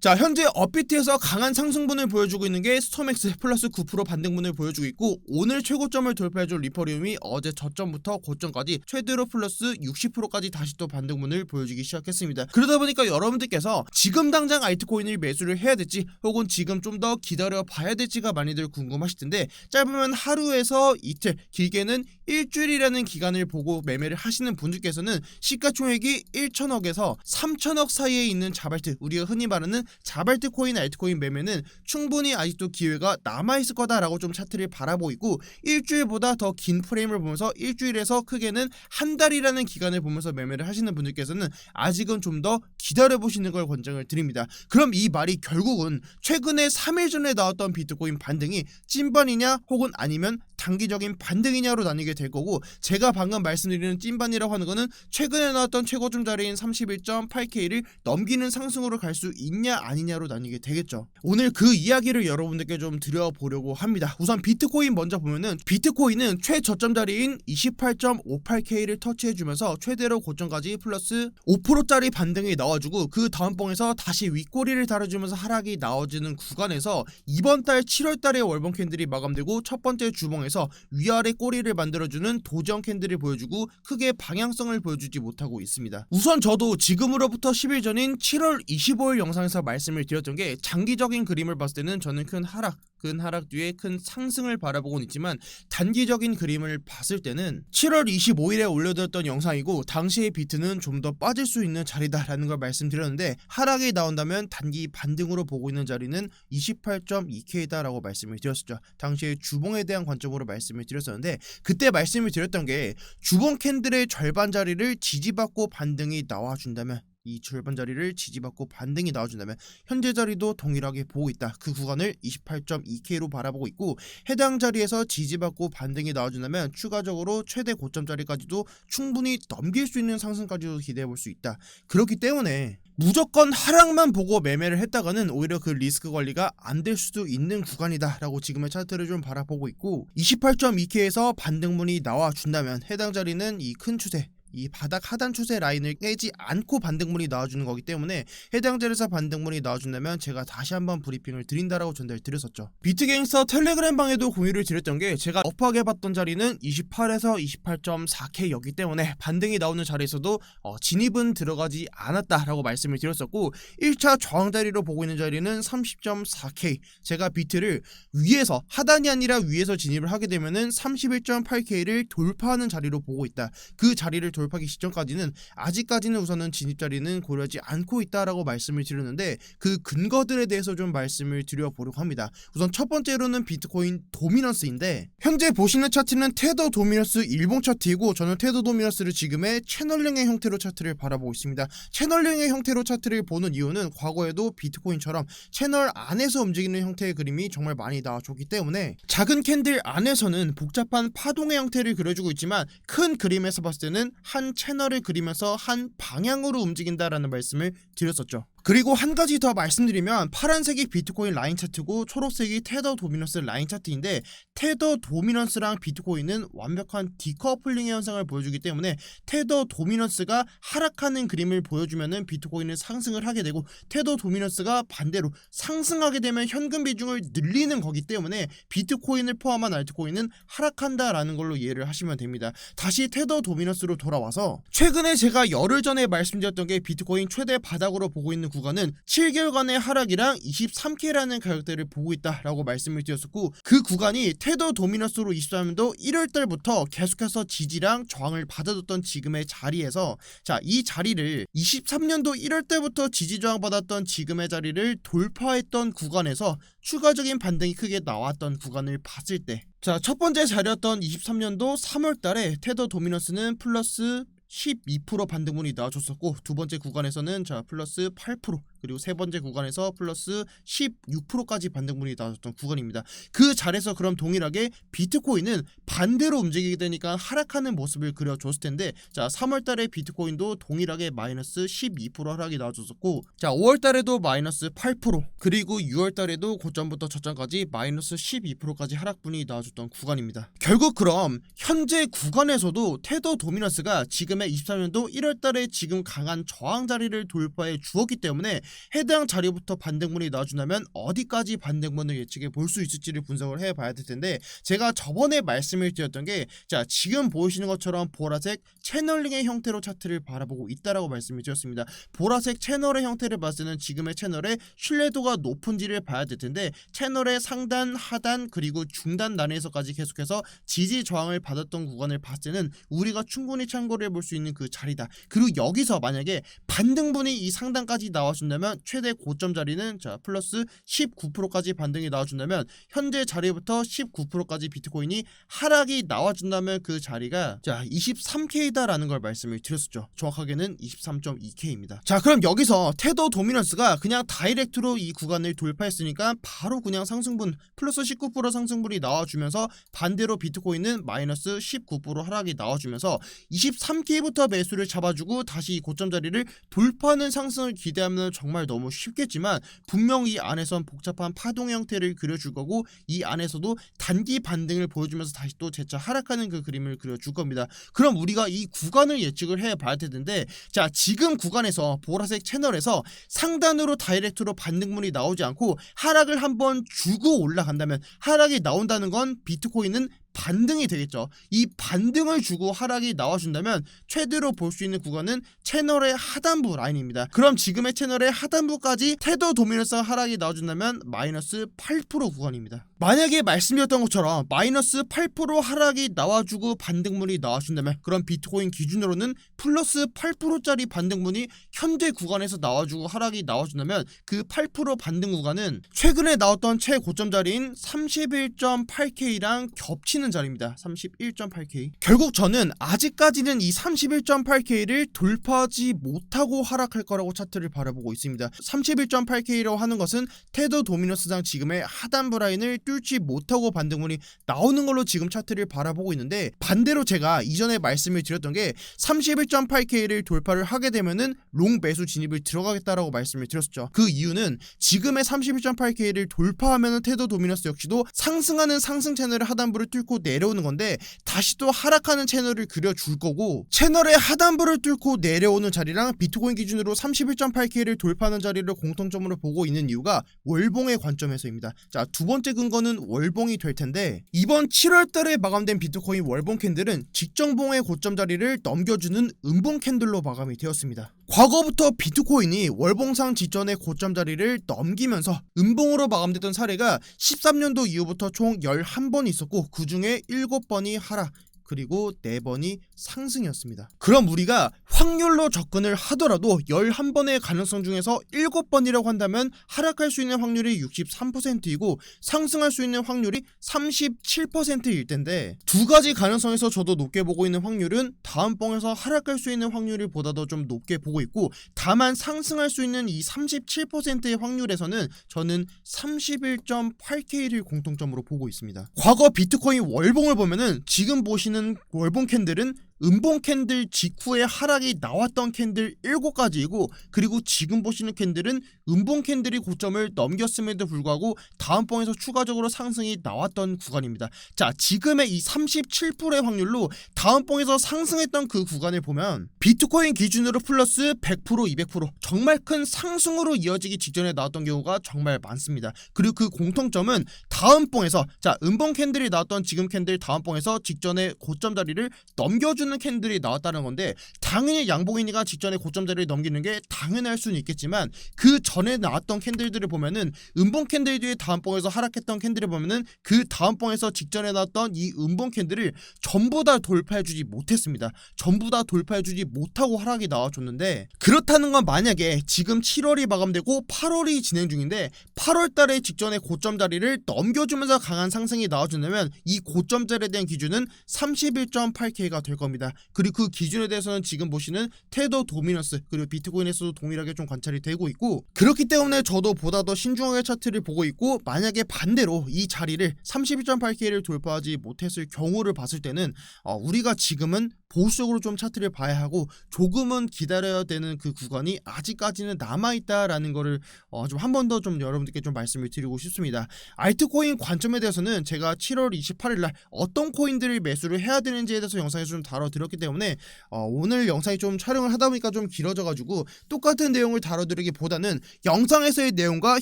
자, 현재 업비트에서 강한 상승분을 보여주고 있는 게 스톰엑스 플러스 9% 반등분을 보여주고 있고, 오늘 최고점을 돌파해줄 리퍼리움이 어제 저점부터 고점까지 최대로 플러스 60%까지 다시 또 반등분을 보여주기 시작했습니다. 그러다 보니까 여러분들께서 지금 당장 알트코인을 매수를 해야 될지 혹은 지금 좀 더 기다려 봐야 될지가 많이들 궁금하실 텐데, 짧으면 하루에서 이틀, 길게는 일주일이라는 기간을 보고 매매를 하시는 분들께서는 시가총액이 1천억에서 3천억 사이에 있는 자발트, 우리가 흔히 말하는 자발트 코인, 알트코인 매매는 충분히 아직도 기회가 남아있을 거다라고 좀 차트를 바라보고 있고, 일주일보다 더 긴 프레임을 보면서 일주일에서 크게는 한 달이라는 기간을 보면서 매매를 하시는 분들께서는 아직은 좀 더 기다려보시는 걸 권장을 드립니다. 그럼 이 말이 결국은 최근에 3일 전에 나왔던 비트코인 반등이 찐반이냐 혹은 아니면 단기적인 반등이냐로 나뉘게 될 거고, 제가 방금 말씀드리는 찐반이라고 하는 거는 최근에 나왔던 최고점 자리인 31.8K를 넘기는 상승으로 갈 수 있냐 아니냐로 나뉘게 되겠죠. 오늘 그 이야기를 여러분들께 좀 드려보려고 합니다. 우선 비트코인 먼저 보면은, 비트코인은 최저점 자리인 28.58K를 터치해주면서 최대로 고점까지 플러스 5%짜리 반등이 나와주고, 그 다음 봉에서 다시 윗꼬리를 달아주면서 하락이 나와주는 구간에서 이번 달 7월 달에 월봉 캔들이 마감되고 첫 번째 주봉에서 위아래 꼬리를 만들어주는 도전 캔들을 보여주고 크게 방향성을 보여주지 못하고 있습니다. 우선 저도 지금으로부터 10일 전인 7월 25일 영상에서 말씀을 드렸던 게, 장기적인 그림을 봤을 때는 저는 큰 하락 뒤에 큰 상승을 바라보고는 있지만, 단기적인 그림을 봤을 때는 7월 25일에 올려드렸던 영상이고, 당시의 비트는 좀 더 빠질 수 있는 자리다라는 걸 말씀드렸는데, 하락이 나온다면 단기 반등으로 보고 있는 자리는 28.2K다 라고 말씀을 드렸었죠. 당시에 주봉에 대한 관점으로 말씀을 드렸었는데, 그때 말씀을 드렸던 게, 주봉 캔들의 절반 자리를 지지받고 반등이 나와준다면, 이 절반 자리를 지지받고 반등이 나와준다면 현재 자리도 동일하게 보고 있다. 그 구간을 28.2K로 바라보고 있고, 해당 자리에서 지지받고 반등이 나와준다면 추가적으로 최대 고점 자리까지도 충분히 넘길 수 있는 상승까지도 기대해볼 수 있다. 그렇기 때문에 무조건 하락만 보고 매매를 했다가는 오히려 그 리스크 관리가 안 될 수도 있는 구간이다 라고 지금의 차트를 좀 바라보고 있고, 28.2K에서 반등분이 나와준다면 해당 자리는 이 큰 추세, 이 바닥 하단 추세 라인을 깨지 않고 반등분이 나와주는 거기 때문에 해당 자리에서 반등분이 나와준다면 제가 다시 한번 브리핑을 드린다라고 전달 드렸었죠. 비트갱스터 텔레그램 방에도 공유를 드렸던 게, 제가 업하게 봤던 자리는 28에서 28.4K였기 때문에 반등이 나오는 자리에서도 진입은 들어가지 않았다라고 말씀을 드렸었고, 1차 저항 자리로 보고 있는 자리는 30.4K, 제가 비트를 위에서, 하단이 아니라 위에서 진입을 하게 되면은 31.8K를 돌파하는 자리로 보고 있다. 그 자리를 돌파하기 시점까지는 아직까지는 우선은 진입 자리는 고려하지 않고 있다라고 말씀을 드렸는데, 그 근거들에 대해서 좀 말씀을 드려보려고 합니다. 우선 첫 번째로는 비트코인 도미넌스인데, 현재 보시는 차트는 테더 도미넌스 일봉 차트이고, 저는 테더 도미넌스를 지금의 채널링의 형태로 차트를 바라보고 있습니다. 채널링의 형태로 차트를 보는 이유는 과거에도 비트코인처럼 채널 안에서 움직이는 형태의 그림이 정말 많이 나와줬기 때문에, 작은 캔들 안에서는 복잡한 파동의 형태를 그려주고 있지만 큰 그림에서 봤을 때는 한 채널을 그리면서 한 방향으로 움직인다라는 말씀을 드렸었죠. 그리고 한 가지 더 말씀드리면, 파란색이 비트코인 라인 차트고 초록색이 테더 도미넌스 라인 차트인데, 테더 도미넌스랑 비트코인은 완벽한 디커플링의 현상을 보여주기 때문에 테더 도미넌스가 하락하는 그림을 보여주면은 비트코인은 상승을 하게 되고, 테더 도미넌스가 반대로 상승하게 되면 현금 비중을 늘리는 거기 때문에 비트코인을 포함한 알트코인은 하락한다라는 걸로 이해를 하시면 됩니다. 다시 테더 도미넌스로 돌아와서, 최근에 제가 열흘 전에 말씀드렸던 게, 비트코인 최대 바닥으로 보고 있는 구간은 7개월간의 하락이랑 23K라는 가격대를 보고 있다라고 말씀을 드렸었고, 그 구간이 테더 도미넌스로 23년도 1월달부터 계속해서 지지랑 저항을 받아줬던 지금의 자리에서, 자, 이 자리를 23년도 1월달부터 지지 저항 받았던 지금의 자리를 돌파했던 구간에서 추가적인 반등이 크게 나왔던 구간을 봤을 때, 자, 첫 번째 자리였던 23년도 3월달에 테더 도미넌스는 플러스 12% 반등분이 나와줬었고, 두 번째 구간에서는 자 플러스 8%, 그리고 세 번째 구간에서 플러스 16%까지 반등분이 나왔던 구간입니다. 그 자리에서 그럼 동일하게 비트코인은 반대로 움직이게 되니까 하락하는 모습을 그려줬을 텐데, 자 3월달에 비트코인도 동일하게 마이너스 12% 하락이 나와줬었고, 자 5월달에도 마이너스 8%, 그리고 6월달에도 고점부터 저점까지 마이너스 12%까지 하락분이 나와줬던 구간입니다. 결국 그럼 현재 구간에서도 테더 도미넌스가 지금 지금의 23년도 1월달에 지금 강한 저항 자리를 돌파해 주었기 때문에 해당 자리부터 반등분이 나와준다면 어디까지 반등분을 예측해 볼 수 있을지를 분석을 해봐야 될 텐데, 제가 저번에 말씀을 드렸던 게, 자 지금 보이시는 것처럼 보라색 채널링의 형태로 차트를 바라보고 있다라고 말씀을 드렸습니다. 보라색 채널의 형태를 봤을 때는 지금의 채널의 신뢰도가 높은지를 봐야 될 텐데, 채널의 상단, 하단 그리고 중단 단에서까지 계속해서 지지 저항을 받았던 구간을 봤을 때는 우리가 충분히 참고를 해볼 수 있는 그 자리다. 그리고 여기서 만약에 반등분이 이 상단까지 나와준다면 최대 고점 자리는 자 플러스 19%까지 반등이 나와준다면 현재 자리부터 19%까지 비트코인이 하락이 나와준다면 그 자리가 자 23K다라는 걸 말씀을 드렸었죠. 정확하게는 23.2K입니다. 자 그럼 여기서 테더 도미넌스가 그냥 다이렉트로 이 구간을 돌파했으니까 바로 그냥 상승분 플러스 19% 상승분이 나와주면서 반대로 비트코인은 마이너스 19% 하락이 나와주면서 23K부터 매수를 잡아주고 다시 이 고점 자리를 돌파하는 상승을 기대하면 정말 너무 쉽겠지만, 분명 이 안에선 복잡한 파동 형태를 그려줄 거고 이 안에서도 단기 반등을 보여주면서 다시 또 재차 하락하는 그 그림을 그려줄 겁니다. 그럼 우리가 이 구간을 예측을 해봐야 되는데, 자 지금 구간에서 보라색 채널에서 상단으로 다이렉트로 반등분이 나오지 않고 하락을 한번 주고 올라간다면, 하락이 나온다는 건 비트코인은 반등이 되겠죠. 이 반등을 주고 하락이 나와준다면 최대로 볼 수 있는 구간은 채널의 하단부 라인입니다. 그럼 지금의 채널의 하단부까지 테더 도미넌스 하락이 나와준다면 마이너스 8% 구간입니다. 만약에 말씀드렸던 것처럼 마이너스 8% 하락이 나와주고 반등분이 나와준다면, 그럼 비트코인 기준으로는 플러스 8%짜리 반등분이 현재 구간에서 나와주고 하락이 나와준다면 그 8% 반등 구간은 최근에 나왔던 최고점 자리인 31.8K랑 겹치는 자리입니다. 31.8K. 결국 저는 아직까지는 이 31.8K를 돌파하지 못하고 하락할 거라고 차트를 바라보고 있습니다. 31.8K라고 하는 것은 테더 도미넌스상 지금의 하단부 라인을 뚫지 못하고 반등분이 나오는 걸로 지금 차트를 바라보고 있는데, 반대로 제가 이전에 말씀을 드렸던 게 31.8K를 돌파를 하게 되면은 롱 매수 진입을 들어가겠다라고 말씀을 드렸었죠. 그 이유는 지금의 31.8K를 돌파하면은 테더 도미넌스 역시도 상승하는 상승 채널의 하단부를 뚫고 내려오는 건데, 다시 또 하락하는 채널을 그려줄 거고, 채널의 하단부를 뚫고 내려오는 자리랑 비트코인 기준으로 31.8K를 돌파하는 자리를 공통점으로 보고 있는 이유가 월봉의 관점에서입니다. 자, 두 번째 근거는 월봉이 될 텐데, 이번 7월달에 마감된 비트코인 월봉 캔들은 직전봉의 고점 자리를 넘겨주는 음봉 캔들로 마감이 되었습니다. 과거부터 비트코인이 월봉상 직전의 고점 자리를 넘기면서 음봉으로 마감됐던 사례가 13년도 이후부터 총 11번 있었고, 그 중에 7번이 하락, 그리고 4번이 상승이었습니다. 그럼 우리가 확률로 접근을 하더라도 11번의 가능성 중에서 7번이라고 한다면 하락할 수 있는 확률이 63%이고 상승할 수 있는 확률이 37%일 텐데, 두 가지 가능성에서 저도 높게 보고 있는 확률은 다음 봉에서 하락할 수 있는 확률을 보다도 좀 높게 보고 있고, 다만 상승할 수 있는 이 37%의 확률에서는 저는 31.8K를 공통점으로 보고 있습니다. 과거 비트코인 월봉을 보면은 지금 보시는 월봉 캔들은 음봉 캔들 직후에 하락이 나왔던 캔들 7가지이고, 그리고 지금 보시는 캔들은 음봉 캔들이 고점을 넘겼음에도 불구하고 다음 봉에서 추가적으로 상승이 나왔던 구간입니다. 자, 지금의 이 37%의 확률로 다음 봉에서 상승했던 그 구간을 보면 비트코인 기준으로 플러스 100%, 200% 정말 큰 상승으로 이어지기 직전에 나왔던 경우가 정말 많습니다. 그리고 그 공통점은 다음 봉에서, 자 음봉 캔들이 나왔던 지금 캔들 다음 봉에서 직전에 고점 자리를 넘겨주는 캔들이 나왔다는 건데, 당연히 양봉이니까 직전에 고점 자리를 넘기는 게 당연할 수는 있겠지만, 그 전에 나왔던 캔들들을 보면은 음봉 캔들들이 다음 봉에서 하락했던 캔들을 보면은 그 다음 봉에서 직전에 나왔던 이 음봉 캔들을 전부 다 돌파해주지 못했습니다. 전부 다 돌파해주지 못하고 하락이 나와줬는데, 그렇다는 건 만약에 지금 7월이 마감되고 8월이 진행 중인데 8월달에 직전에 고점 자리를 넘겨주면서 강한 상승이 나와준다면 이 고점 자리에 대한 기준은 31.8K가 될 겁니다. 그리고 그 기준에 대해서는 지금 보시는 테더 도미넌스 그리고 비트코인에서도 동일하게 좀 관찰이 되고 있고, 그렇기 때문에 저도 보다 더 신중하게 차트를 보고 있고, 만약에 반대로 이 자리를 32.8K를 돌파하지 못했을 경우를 봤을 때는 우리가 지금은 보수적으로 좀 차트를 봐야 하고 조금은 기다려야 되는 그 구간이 아직까지는 남아있다라는 거를 좀 한 번 더 좀 여러분들께 좀 말씀을 드리고 싶습니다. 알트코인 관점에 대해서는 제가 7월 28일날 어떤 코인들을 매수를 해야 되는지에 대해서 영상에서 좀 다뤄드렸기 때문에 오늘 영상이 좀 촬영을 하다 보니까 좀 길어져가지고 똑같은 내용을 다뤄드리기보다는 영상에서의 내용과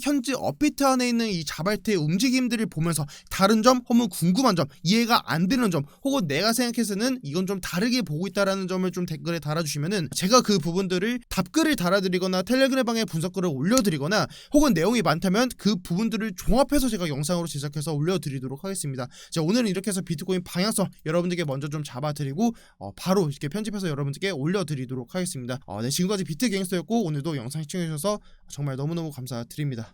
현재 업비트 안에 있는 이 자발트의 움직임들을 보면서 다른 점 혹은 궁금한 점, 이해가 안 되는 점, 혹은 내가 생각해서는 이건 좀 다르게 보고 있다라는 점을 좀 댓글에 달아주시면은 제가 그 부분들을 답글을 달아드리거나 텔레그램 방에 분석글을 올려드리거나 혹은 내용이 많다면 그 부분들을 종합해서 제가 영상으로 제작해서 올려드리도록 하겠습니다. 자, 오늘은 이렇게 해서 비트코인 방향성 여러분들께 먼저 좀 잡아드리고 바로 이렇게 편집해서 여러분들께 올려드리도록 하겠습니다. 네, 지금까지 비트갱스터였고 오늘도 영상 시청해주셔서 정말 너무너무 감사드립니다.